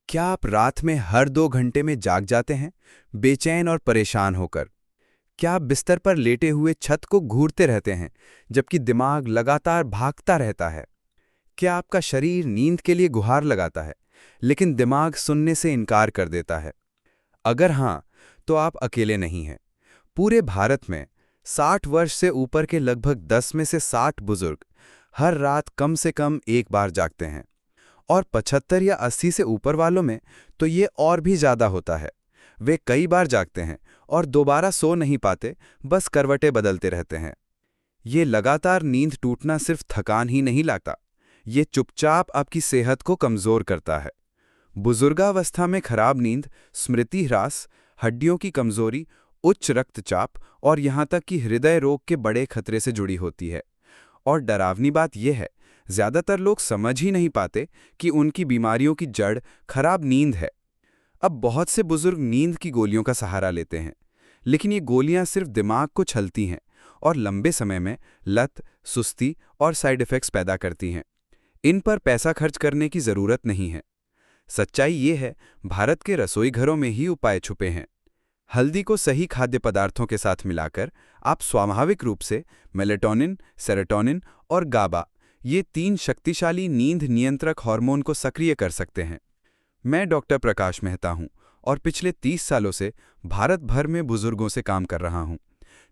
क्या आप रात में हर 2 घंटे में जाग जाते हैं, बेचैन और परेशान होकर? क्या आप बिस्तर पर लेटे हुए छत को घूरते रहते हैं, जबकि दिमाग लगातार भागता रहता है? क्या आपका शरीर नींद के लिए गुहार लगाता है, लेकिन दिमाग सुनने से इनकार कर देता है? अगर हाँ, तो आप अकेले नहीं हैं। पूरे भारत में 60 वर्ष से ऊपर के लगभग 10 में से 60 बुजुर्ग हर रात कम से कम एक बार जागते हैं। और 75 या 80 से ऊपर वालों में तो ये और भी ज़्यादा होता है। वे कई बार जागते हैं और दोबारा सो नहीं पाते, बस करवटें बदलते रहते हैं। ये लगातार नींद टूटना सिर्फ थकान ही नहीं लाता, ये चुपचाप आपकी सेहत को कमज़ोर करता है। बुजुर्गावस्था में खराब नींद स्मृति ह्रास, हड्डियों की कमज़ोरी, उच्च रक्तचाप और यहाँ तक कि हृदय रोग के बड़े खतरे से जुड़ी होती है। और डरावनी बात यह है, ज्यादातर लोग समझ ही नहीं पाते कि उनकी बीमारियों की जड़ खराब नींद है। अब बहुत से बुजुर्ग नींद की गोलियों का सहारा लेते हैं, लेकिन ये गोलियां सिर्फ दिमाग को छलती हैं और लंबे समय में लत, सुस्ती और साइड इफ़ेक्ट्स पैदा करती हैं। इन पर पैसा खर्च करने की ज़रूरत नहीं है। सच्चाई ये है, भारत के रसोई घरों में ही उपाय छुपे हैं। हल्दी को सही खाद्य पदार्थों के साथ मिलाकर आप स्वाभाविक रूप से मेलेटोनिन, सेरोटोनिन और गाबा, ये 3 शक्तिशाली नींद नियंत्रक हार्मोन को सक्रिय कर सकते हैं। मैं डॉक्टर प्रकाश मेहता हूं और पिछले 30 सालों से भारत भर में बुजुर्गों से काम कर रहा हूं।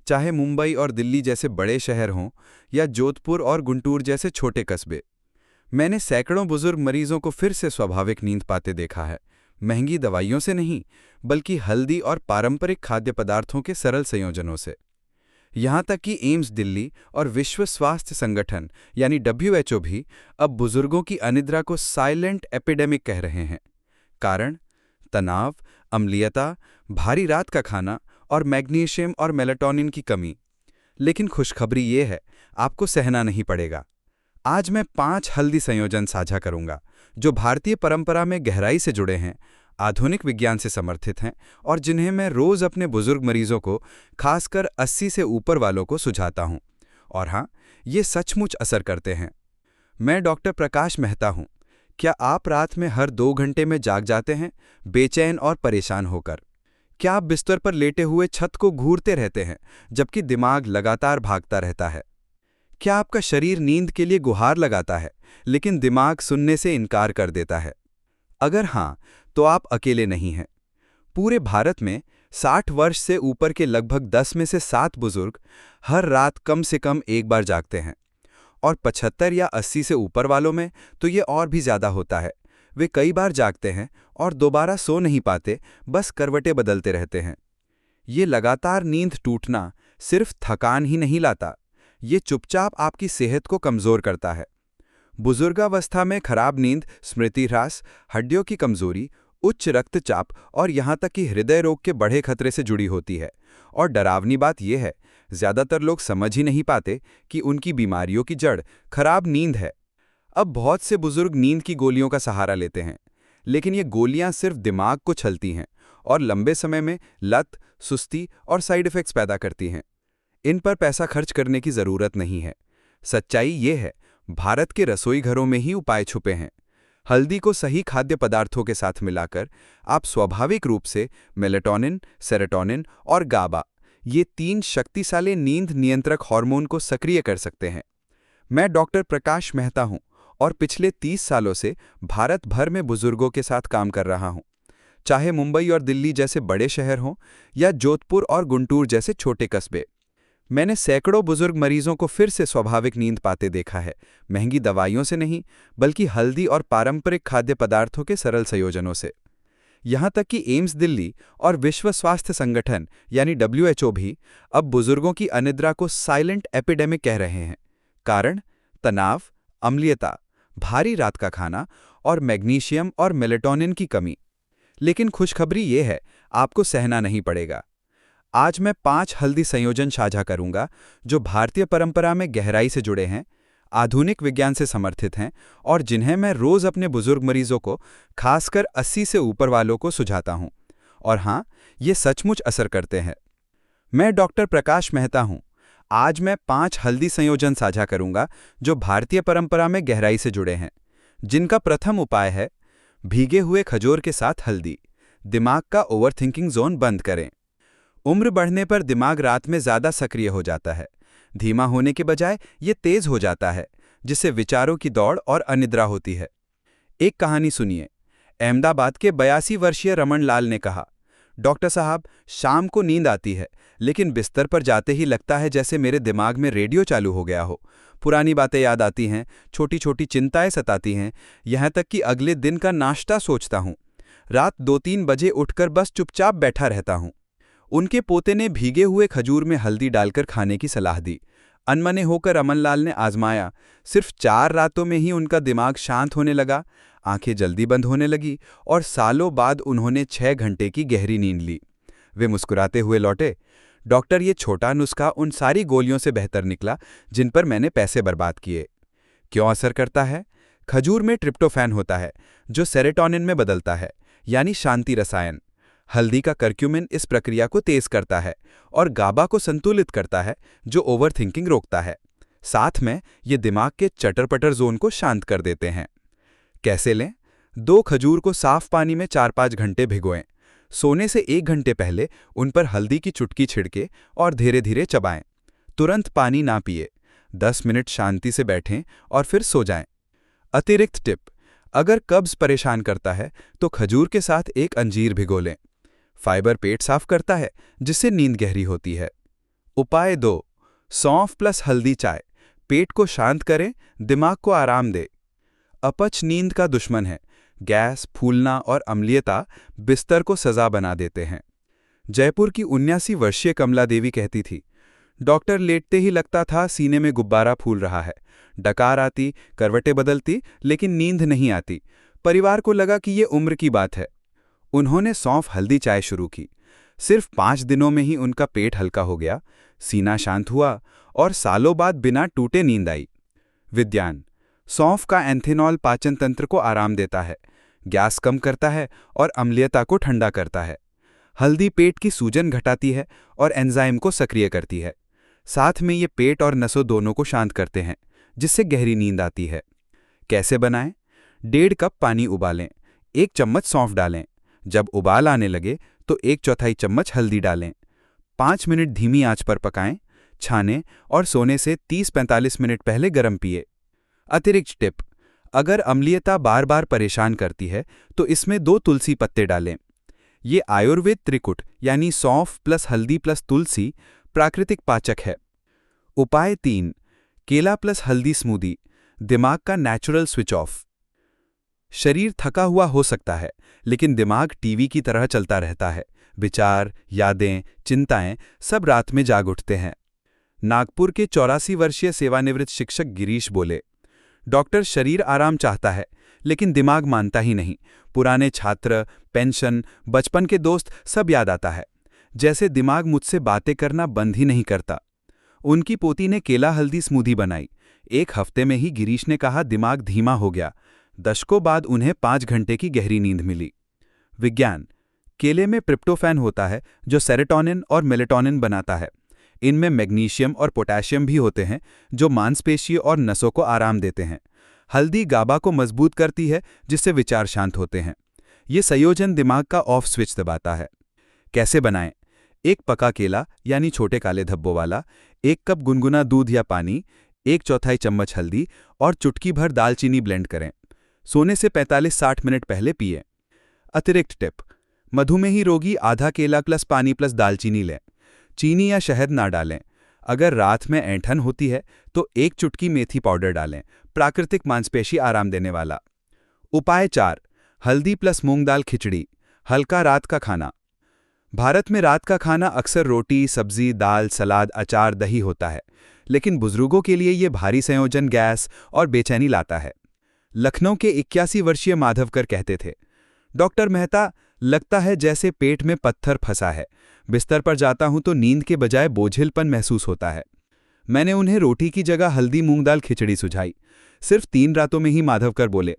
चाहे मुंबई और दिल्ली जैसे बड़े शहर हों या जोधपुर और गुंटूर जैसे छोटे कस्बे, मैंने सैकड़ों बुजुर्ग मरीजों को फिर से स्वाभाविक नींद पाते देखा है। महंगी दवाइयों से नहीं, बल्कि हल्दी और पारंपरिक खाद्य पदार्थों के सरल संयोजनों से। यहाँ तक कि एम्स दिल्ली और विश्व स्वास्थ्य संगठन यानी WHO भी अब बुजुर्गों की अनिद्रा को साइलेंट एपिडेमिक कह रहे हैं। कारण तनाव, अम्लीयता, भारी रात का खाना और मैग्नीशियम और मेलाटोनिन की कमी। लेकिन खुशखबरी ये है, आपको सहना नहीं पड़ेगा। आज मैं 5 हल्दी संयोजन साझा करूंगा जो भारतीय परंपरा में गहराई से जुड़े हैं, आधुनिक विज्ञान से समर्थित हैं और जिन्हें मैं रोज अपने बुजुर्ग मरीजों को, खासकर 80 से ऊपर वालों को सुझाता हूं। और हाँ, ये सचमुच असर करते हैं। मैं डॉक्टर प्रकाश मेहता हूं। क्या आप रात में हर 2 घंटे में जाग जाते हैं, बेचैन और परेशान होकर? क्या आप बिस्तर पर लेटे हुए छत को घूरते रहते हैं, जबकि दिमाग लगातार भागता रहता है? क्या आपका शरीर नींद के लिए गुहार लगाता है, लेकिन दिमाग सुनने से इनकार कर देता है? अगर हाँ, तो आप अकेले नहीं हैं। पूरे भारत में 60 वर्ष से ऊपर के लगभग 10 में से 7 बुजुर्ग हर रात कम से कम एक बार जागते हैं। और 75 या 80 से ऊपर वालों में तो ये और भी ज़्यादा होता है। वे कई बार जागते हैं और दोबारा सो नहीं पाते, बस करवटें बदलते रहते हैं। ये लगातार नींद टूटना सिर्फ थकान ही नहीं लाता, ये चुपचाप आपकी सेहत को कमज़ोर करता है। बुजुर्गावस्था में खराब नींद स्मृति ह्रास, हड्डियों की कमजोरी, उच्च रक्तचाप और यहाँ तक कि हृदय रोग के बड़े खतरे से जुड़ी होती है। और डरावनी बात यह है, ज्यादातर लोग समझ ही नहीं पाते कि उनकी बीमारियों की जड़ खराब नींद है। अब बहुत से बुजुर्ग नींद की गोलियों का सहारा लेते हैं, लेकिन ये गोलियां सिर्फ दिमाग को छलती हैं और लंबे समय में लत, सुस्ती और साइड इफेक्ट्स पैदा करती हैं। इन पर पैसा खर्च करने की जरूरत नहीं है। सच्चाई ये है, भारत के रसोई घरों में ही उपाय छुपे हैं। हल्दी को सही खाद्य पदार्थों के साथ मिलाकर आप स्वाभाविक रूप से मेलेटोनिन, सेरोटोनिन और गाबा, ये 3 शक्तिशाली नींद नियंत्रक हार्मोन को सक्रिय कर सकते हैं। मैं डॉक्टर प्रकाश मेहता हूं और पिछले 30 सालों से भारत भर में बुजुर्गों के साथ काम कर रहा हूं। चाहे मुंबई और दिल्ली जैसे बड़े शहर हों या जोधपुर और गुंटूर जैसे छोटे कस्बे, मैंने सैकड़ों बुजुर्ग मरीजों को फिर से स्वाभाविक नींद पाते देखा है। महंगी दवाइयों से नहीं, बल्कि हल्दी और पारंपरिक खाद्य पदार्थों के सरल संयोजनों से। यहाँ तक कि एम्स दिल्ली और विश्व स्वास्थ्य संगठन यानी WHO भी अब बुजुर्गों की अनिद्रा को साइलेंट एपिडेमिक कह रहे हैं। कारण तनाव, अम्लीयता, भारी रात का खाना और मैग्नीशियम और मेलेटोनिन की कमी। लेकिन खुशखबरी ये है, आपको सहना नहीं पड़ेगा। आज मैं 5 हल्दी संयोजन साझा करूंगा जो भारतीय परंपरा में गहराई से जुड़े हैं, आधुनिक विज्ञान से समर्थित हैं और जिन्हें मैं रोज अपने बुजुर्ग मरीजों को, खासकर 80 से ऊपर वालों को सुझाता हूं। और हाँ, ये सचमुच असर करते हैं। मैं डॉक्टर प्रकाश मेहता हूं। आज मैं 5 हल्दी संयोजन साझा करूंगा जो भारतीय परंपरा में गहराई से जुड़े हैं, जिनका प्रथम उपाय है भीगे हुए खजूर के साथ हल्दी। दिमाग का ओवरथिंकिंग जोन बंद करें। उम्र बढ़ने पर दिमाग रात में ज़्यादा सक्रिय हो जाता है। धीमा होने के बजाय ये तेज हो जाता है, जिससे विचारों की दौड़ और अनिद्रा होती है। एक कहानी सुनिए। अहमदाबाद के 82 वर्षीय रमन लाल ने कहा, डॉक्टर साहब, शाम को नींद आती है, लेकिन बिस्तर पर जाते ही लगता है जैसे मेरे दिमाग में रेडियो चालू हो गया हो। पुरानी बातें याद आती हैं, छोटी छोटी चिंताएं सताती हैं, यहाँ तक कि अगले दिन का नाश्ता सोचता हूँ। रात 2-3 बजे उठकर बस चुपचाप बैठा रहता हूँ। उनके पोते ने भीगे हुए खजूर में हल्दी डालकर खाने की सलाह दी। अनमने होकर रमनलाल ने आजमाया। सिर्फ 4 रातों में ही उनका दिमाग शांत होने लगा, आंखें जल्दी बंद होने लगी और सालों बाद उन्होंने 6 घंटे की गहरी नींद ली। वे मुस्कुराते हुए लौटे, डॉक्टर, ये छोटा नुस्खा उन सारी गोलियों से बेहतर निकला जिन पर मैंने पैसे बर्बाद किए। क्यों असर करता है? खजूर में ट्रिप्टोफैन होता है, जो सेरोटोनिन में बदलता है, यानी शांति रसायन। हल्दी का करक्यूमिन इस प्रक्रिया को तेज करता है और गाबा को संतुलित करता है, जो ओवरथिंकिंग रोकता है। साथ में ये दिमाग के चटर-पटर जोन को शांत कर देते हैं। कैसे लें? 2 खजूर को साफ पानी में 4-5 घंटे भिगोएं। सोने से 1 घंटे पहले उन पर हल्दी की चुटकी छिड़के और धीरे धीरे चबाएं। तुरंत पानी ना पिए। 10 मिनट शांति से बैठें और फिर सो जाएं। अतिरिक्त टिप, अगर कब्ज परेशान करता है तो खजूर के साथ एक अंजीर भिगो लें। फाइबर पेट साफ करता है, जिससे नींद गहरी होती है। उपाय 2, सौंफ प्लस हल्दी चाय। पेट को शांत करें, दिमाग को आराम दे। अपच नींद का दुश्मन है। गैस, फूलना और अम्लीयता बिस्तर को सजा बना देते हैं। जयपुर की 79 वर्षीय कमला देवी कहती थी, डॉक्टर, लेटते ही लगता था सीने में गुब्बारा फूल रहा है। डकार आती, करवटें बदलती, लेकिन नींद नहीं आती। परिवार को लगा कि ये उम्र की बात है। उन्होंने सौंफ हल्दी चाय शुरू की। सिर्फ 5 दिनों में ही उनका पेट हल्का हो गया, सीना शांत हुआ और सालों बाद बिना टूटे नींद आई। विज्ञान, सौंफ का एंथेनॉल पाचन तंत्र को आराम देता है, गैस कम करता है और अम्लीयता को ठंडा करता है। हल्दी पेट की सूजन घटाती है और एंजाइम को सक्रिय करती है। साथ में ये पेट और नसों दोनों को शांत करते हैं, जिससे गहरी नींद आती है। कैसे बनाएं? 1.5 कप पानी उबालें, 1 चम्मच सौंफ डालें। जब उबाल आने लगे तो 1/4 चम्मच हल्दी डालें। 5 मिनट धीमी आंच पर पकाएं, छानें और सोने से 30-45 मिनट पहले गर्म पिए। अतिरिक्त टिप, अगर अम्लीयता बार बार परेशान करती है तो इसमें 2 तुलसी पत्ते डालें। ये आयुर्वेद त्रिकुट यानी सौंफ प्लस हल्दी प्लस तुलसी प्राकृतिक पाचक है। उपाय 3, केला प्लस हल्दी स्मूदी। दिमाग का नेचुरल स्विच ऑफ। शरीर थका हुआ हो सकता है, लेकिन दिमाग टीवी की तरह चलता रहता है। विचार, यादें, चिंताएं सब रात में जाग उठते हैं। नागपुर के 84 वर्षीय सेवानिवृत्त शिक्षक गिरीश बोले, डॉक्टर, शरीर आराम चाहता है, लेकिन दिमाग मानता ही नहीं। पुराने छात्र, पेंशन, बचपन के दोस्त सब याद आता है। जैसे दिमाग मुझसे बातें करना बंद ही नहीं करता। उनकी पोती ने केला हल्दी स्मूदी बनाई। 1 हफ्ते में ही गिरीश ने कहा, दिमाग धीमा हो गया। दशकों बाद उन्हें 5 घंटे की गहरी नींद मिली। विज्ञान, केले में ट्रिप्टोफैन होता है, जो सेरोटोनिन और मेलेटोनिन बनाता है। इनमें मैग्नीशियम और पोटेशियम भी होते हैं, जो मांसपेशी और नसों को आराम देते हैं। हल्दी गाबा को मजबूत करती है, जिससे विचार शांत होते हैं। ये संयोजन दिमाग का ऑफ स्विच दबाता है। कैसे बनाएं? 1 पका केला यानी छोटे काले धब्बों वाला, 1 कप गुनगुना दूध या पानी, 1/4 चम्मच हल्दी और चुटकी भर दालचीनी ब्लेंड करें। सोने से 45-60 मिनट पहले पिएं। अतिरिक्त टिप, मधुमेही रोगी आधा केला प्लस पानी प्लस दालचीनी लें। चीनी या शहद ना डालें। अगर रात में ऐंठन होती है तो 1 चुटकी मेथी पाउडर डालें, प्राकृतिक मांसपेशी आराम देने वाला। उपाय 4, हल्दी प्लस मूंग दाल खिचड़ी। हल्का रात का खाना। भारत में रात का खाना अक्सर रोटी, सब्जी, दाल, सलाद, अचार, दही होता है, लेकिन बुजुर्गों के लिए ये भारी संयोजन गैस और बेचैनी लाता है। लखनऊ के 81 वर्षीय माधवकर कहते थे, डॉक्टर मेहता, लगता है जैसे पेट में पत्थर फंसा है। बिस्तर पर जाता हूं तो नींद के बजाय बोझिलपन महसूस होता है। मैंने उन्हें रोटी की जगह हल्दी मूंग दाल खिचड़ी सुझाई। सिर्फ 3 रातों में ही माधवकर बोले,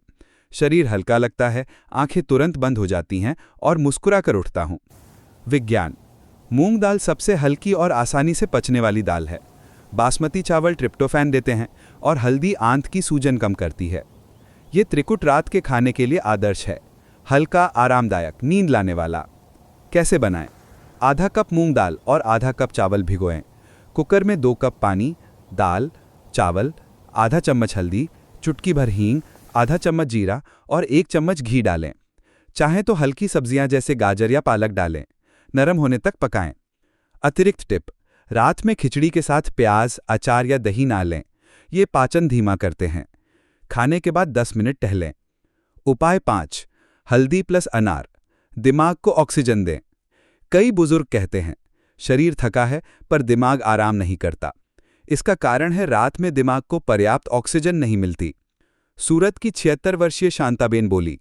शरीर हल्का लगता है, आंखें तुरंत बंद हो जाती हैं और मुस्कुरा कर उठता हूं। विज्ञान, मूंग दाल सबसे हल्की और आसानी से पचने वाली दाल है। बासमती चावल ट्रिप्टोफैन देते हैं और हल्दी आंत की सूजन कम करती है। ये त्रिकुट रात के खाने के लिए आदर्श है। हल्का आरामदायक नींद लाने वाला। कैसे बनाएं? आधा कप मूंग दाल और आधा कप चावल भिगोएं। कुकर में 2 कप पानी, दाल, चावल, आधा चम्मच हल्दी, चुटकी भर हींग, आधा चम्मच जीरा और 1 चम्मच घी डालें। चाहें तो हल्की सब्जियां जैसे गाजर या पालक डालें। नरम होने तक पकाएं। अतिरिक्त टिप: रात में खिचड़ी के साथ प्याज, अचार या दही ना लें, ये पाचन धीमा करते हैं। खाने के बाद 10 मिनट टहलें। उपाय 5: हल्दी प्लस अनार, दिमाग को ऑक्सीजन दें। कई बुजुर्ग कहते हैं, शरीर थका है पर दिमाग आराम नहीं करता। इसका कारण है रात में दिमाग को पर्याप्त ऑक्सीजन नहीं मिलती। सूरत की 76 वर्षीय शांताबेन बोली,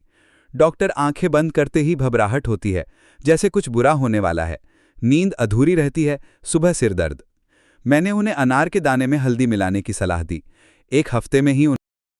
डॉक्टर आंखें बंद करते ही घबराहट होती है, जैसे कुछ बुरा होने वाला है। नींद अधूरी रहती है, सुबह सिर दर्द। मैंने उन्हें अनार के दाने में हल्दी मिलाने की सलाह दी। 1 हफ्ते में ही